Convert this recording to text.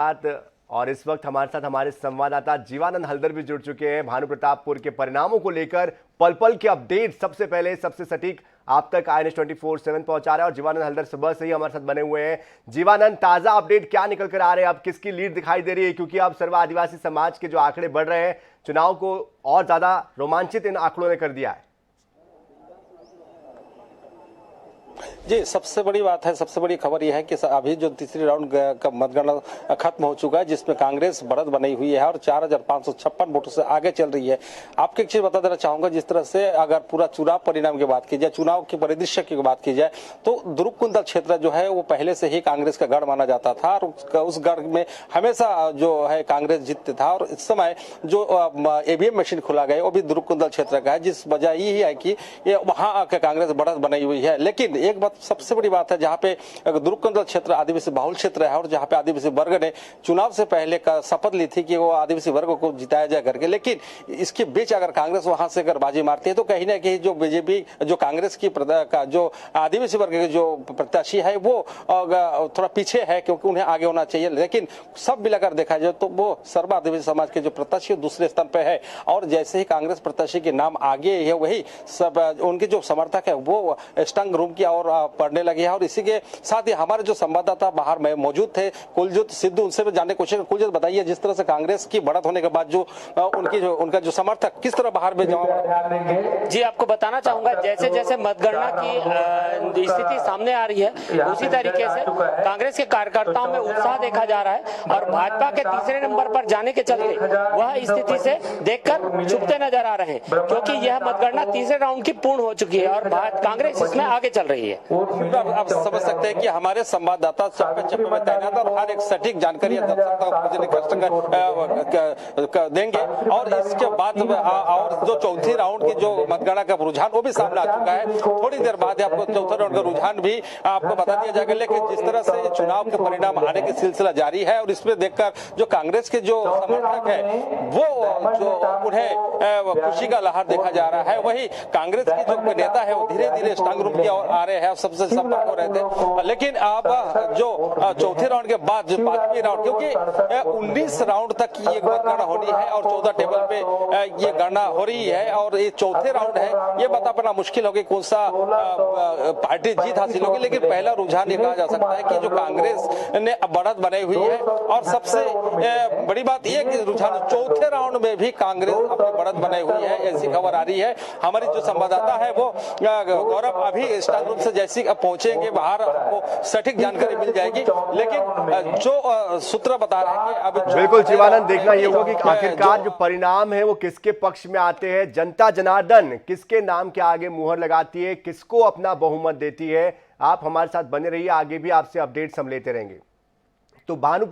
और इस वक्त हमारे साथ हमारे संवाददाता जीवानंद हल्दर भी जुड़ चुके हैं। भानु प्रतापपुर के परिणामों को लेकर पल पल के अपडेट सबसे पहले सबसे सटीक आप तक INS 24/7 पहुंचा रहा है और जीवानंद हल्दर सुबह से ही हमारे साथ बने हुए हैं। जीवानंद, ताजा अपडेट क्या निकल कर आ रहे हैं? अब किसकी लीड दिखाई दे रही है? क्योंकि अब सर्व आदिवासी समाज के जो आंकड़े बढ़ रहे हैं, चुनाव को और ज्यादा रोमांचित इन आंकड़ों ने कर दिया है। जी, सबसे बड़ी बात है, सबसे बड़ी खबर यह है कि अभी जो तीसरी राउंड का मतगणना खत्म हो चुका है, जिसमें कांग्रेस बढ़त बनी हुई है और 4,556 वोटों से आगे चल रही है। आपको एक चीज बता देना चाहूंगा, जिस तरह से अगर पूरा चुनाव परिणाम की बात की जाए, चुनाव के परिदृश्य की बात की जाए, तो दुर्गकुंदल क्षेत्र जो है वो पहले से ही कांग्रेस का गढ़ माना जाता था और उस गढ़ में हमेशा जो है कांग्रेस जीतते था। और इस समय जो EVM मशीन खोला गया वो भी दुर्गकुंदल क्षेत्र का है, जिस वजह यही है कि वहां आकर कांग्रेस बढ़त बनाई हुई है। लेकिन एक बात, सबसे बड़ी बात है, जहां पे दुर्गकुंदल क्षेत्र आदिवासी बहुल क्षेत्र है और जहां पे आदिवासी वर्ग ने चुनाव से पहले का शपथ ली थी कि वो आदिवासी वर्ग को जिताया जाए करके, लेकिन इसके बीच अगर कांग्रेस वहां से अगर बाजी मारती है तो कहीं ना कहीं जो बीजेपी, जो कांग्रेस की जो आदिवासी वर्ग के जो प्रत्याशी है वो थोड़ा पीछे है, क्योंकि उन्हें आगे होना चाहिए। लेकिन सब मिलाकर देखा जाए तो वो सर्व आदिवासी समाज के जो प्रत्याशी दूसरे स्थान पर है और जैसे ही कांग्रेस प्रत्याशी के नाम आगे है, वही सब उनके जो समर्थक है वो स्ट्रांग रूम की और पढ़ने लगे हैं। और इसी के साथ ही हमारे जो संवाददाता बाहर में मौजूद थे, कुलजीत सिद्धू, उनसे भी जानने की कोशिश। कुलजीत, बताइए, जिस तरह से कांग्रेस की बढ़त होने के बाद जो उनका जो समर्थक किस तरह बाहर में जमा। जी, आपको बताना चाहूंगा, जैसे जैसे मतगणना की स्थिति सामने आ रही है, उसी तरीके से कांग्रेस के कार्यकर्ताओं में उत्साह देखा जा रहा है और भाजपा के तीसरे नंबर पर जाने के चलते वह स्थिति से देखकर चुपते नजर आ रहे हैं, क्योंकि यह मतगणना तीसरे राउंड की पूर्ण हो चुकी है और कांग्रेस इसमें आगे चल रही है। आप समझ सकते हैं कि हमारे संवाददाता चप्पे चप्पे में तैनात और हर एक सटीक जानकारी देंगे। और इसके बाद और जो चौथी राउंड की जो मतगणना का रुझान वो भी सामने आ चुका है। थोड़ी देर बाद आपको चौथे राउंड का रुझान भी आपको बता दिया जाएगा। लेकिन जिस तरह से चुनाव के परिणाम आने की सिलसिला जारी है और इसमें देखकर जो कांग्रेस के जो समर्थक है वो जो उन्हें खुशी का लहर देखा जा रहा है, वही कांग्रेस की जो नेता है वो धीरे धीरे स्ट्रांग रूम की ओर आ रहे हैं, सबसे संपर्क हो रहे थे। लेकिन अब जो चौथे राउंड के बाद जो पांचवी राउंड, क्योंकि 19 राउंड तक ये मतगणना होनी है और 14 टेबल पे ये गणना हो रही है और ये चौथे राउंड है, ये बता पाना मुश्किल होगी कौन सा पार्टी जीत हासिल होगी। लेकिन पहला रुझान ये कहा जा सकता है कि जो कांग्रेस ने बढ़त बनाई हुई है और सबसे बड़ी बात यह कि रुझान चौथे राउंड में भी कांग्रेस अपनी बढ़त बनाई हुई है, ऐसी खबर आ रही है। हमारी जो संवाददाता है वो गौरव अभी स्ट्रांग रूम से जैसी पहुंचेंगे बाहर आपको सटीक जानकारी मिल जाएगी। लेकिन जो सूत्र बता रहे हैं कि अभी बिल्कुल जीवानंद, देखना ये होगा कि आखिरकार जो परिणाम है वो किसके पक्ष में आते हैं। जनता जनार्दन किसके नाम के आगे मुहर लगाती है, किसको अपना बहुमत देती है। आप हमारे साथ बने रहिए, आगे भी आपसे अपडेट्स हम लेते रहेंगे। तो भानु